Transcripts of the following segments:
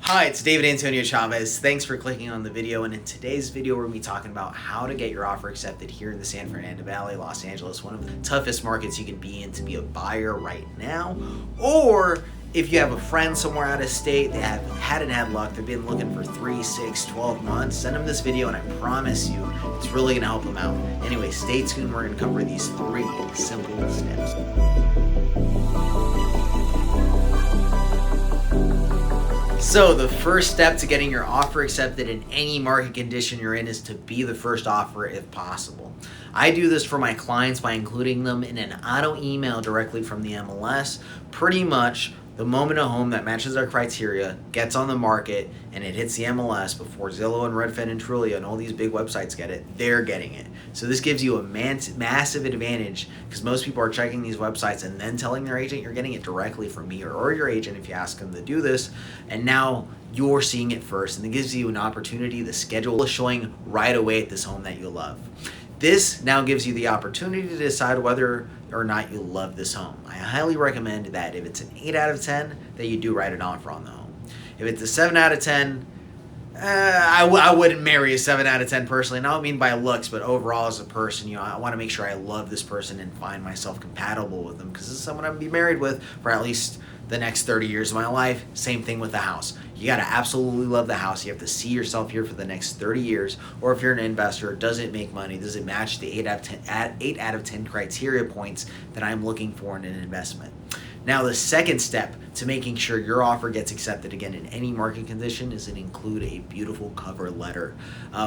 Hi, it's David Antonio Chavez. Thanks for clicking on the video, and in today's video we're going to be talking about how to get your offer accepted here in the San Fernando Valley, Los Angeles, one of the toughest markets you can be in to be a buyer right now. Or if you have a friend somewhere out of state, they hadn't had luck, they've been looking for 3, 6, 12 months, send them this video and I promise you it's really going to help them out. Anyway, stay tuned, we're going to cover these 3 simple steps. So the first step to getting your offer accepted in any market condition you're in is to be the first offer if possible. I do this for my clients by including them in an auto email directly from the MLS. Pretty much the moment a home that matches our criteria gets on the market and it hits the MLS before Zillow and Redfin and Trulia and all these big websites get it, they're getting it. So this gives you a massive advantage because most people are checking these websites and then telling their agent you're getting it directly from me or your agent if you ask them to do this, and now you're seeing it first, and it gives you an opportunity. The schedule is showing right away at this home that you love. This now gives you the opportunity to decide whether or not you love this home. I highly recommend that if it's an 8 out of 10, that you do write an offer on the home. If it's a 7 out of 10, I wouldn't marry a 7 out of 10 personally. And I don't mean by looks, but overall as a person, I want to make sure I love this person and find myself compatible with them because this is someone I'm going to be married with for at least the next 30 years of my life. Same thing with the house. You got to absolutely love the house. You have to see yourself here for the next 30 years. Or if you're an investor, does it make money? Does it match the 8 out of 10 criteria points that I'm looking for in an investment? Now, the second step to making sure your offer gets accepted again in any market condition is to include a beautiful cover letter.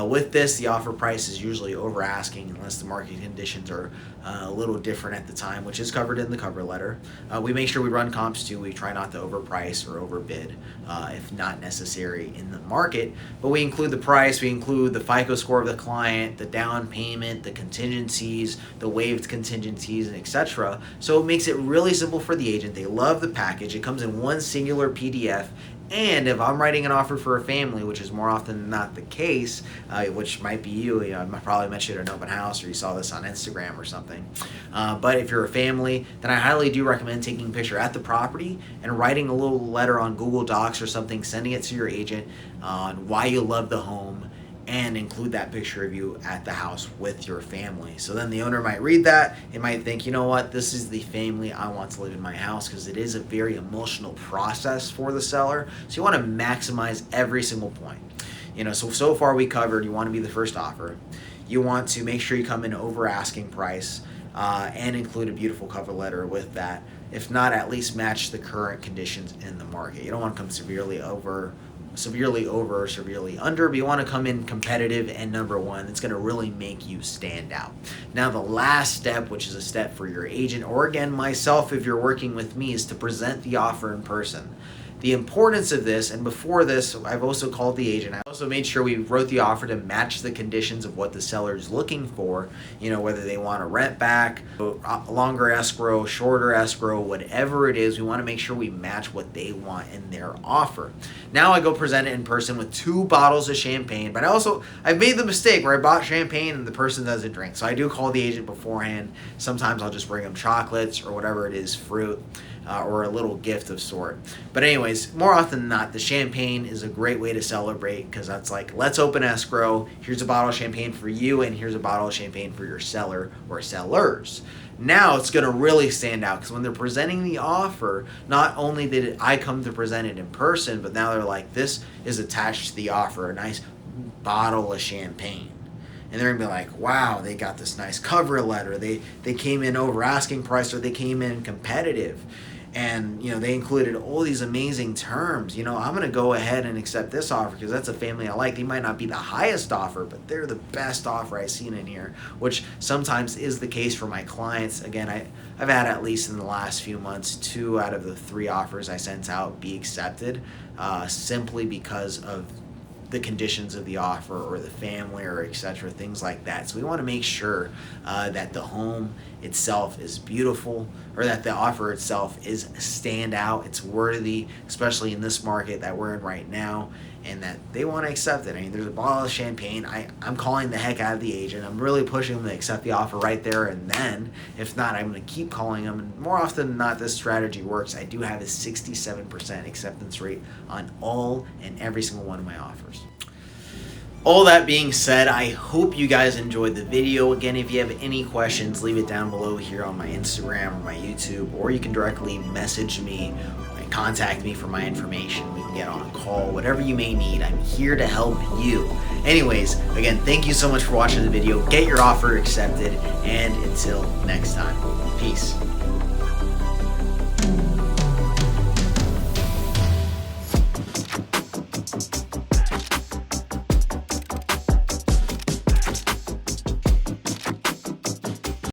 With this, the offer price is usually over asking unless the market conditions are a little different at the time, which is covered in the cover letter. We make sure we run comps too. We try not to overprice or overbid if not necessary in the market, but we include the price, we include the FICO score of the client, the down payment, the contingencies, the waived contingencies, and etc. So it makes it really simple for the agent. They love the package. It comes in one singular PDF. And if I'm writing an offer for a family, which is more often than not the case, which might be you, I probably met you at an open house or you saw this on Instagram or something. But if you're a family, then I highly do recommend taking a picture at the property and writing a little letter on Google Docs or something, sending it to your agent on why you love the home, and include that picture of you at the house with your family. So then the owner might read that and might think, you know what, this is the family I want to live in my house, because it is a very emotional process for the seller. So you want to maximize every single point. So far we covered, you want to be the first offer. You want to make sure you come in over asking price and include a beautiful cover letter with that. If not, at least match the current conditions in the market. You don't want to come severely over or severely under, but you want to come in competitive and number one. It's going to really make you stand out. Now, the last step, which is a step for your agent, or again, myself, if you're working with me, is to present the offer in person. The importance of this, and before this, I've also called the agent. I also made sure we wrote the offer to match the conditions of what the seller is looking for, whether they want to rent back, longer escrow, shorter escrow, whatever it is, we want to make sure we match what they want in their offer. Now I go present it in person with 2 bottles of champagne, but I've made the mistake where I bought champagne and the person doesn't drink. So I do call the agent beforehand. Sometimes I'll just bring them chocolates or whatever it is, fruit. Or a little gift of sort. But anyways, more often than not, the champagne is a great way to celebrate, because that's like, let's open escrow, here's a bottle of champagne for you, and here's a bottle of champagne for your seller or sellers. Now it's going to really stand out, because when they're presenting the offer, not only did I come to present it in person, but now they're like, this is attached to the offer, a nice bottle of champagne. And they're going to be like, wow, they got this nice cover letter. They came in over asking price, or they came in competitive. And, they included all these amazing terms. I'm going to go ahead and accept this offer because that's a family I like. They might not be the highest offer, but they're the best offer I've seen in here, which sometimes is the case for my clients. Again, I've had, at least in the last few months, 2 out of the 3 offers I sent out be accepted simply because of the conditions of the offer or the family or etc., things like that. So we want to make sure that the home itself is beautiful. or that the offer itself is standout, it's worthy, especially in this market that we're in right now, and that they want to accept it. I mean, there's a bottle of champagne. I'm calling the heck out of the agent. I'm really pushing them to accept the offer right there and then. If not, I'm going to keep calling them. And more often than not, this strategy works. I do have a 67% acceptance rate on all and every single one of my offers. All that being said, I hope you guys enjoyed the video. Again, if you have any questions, leave it down below here on my Instagram or my YouTube, or you can directly message me and contact me for my information. We can get on a call, whatever you may need. I'm here to help you. Anyways, again, thank you so much for watching the video. Get your offer accepted, and until next time, peace.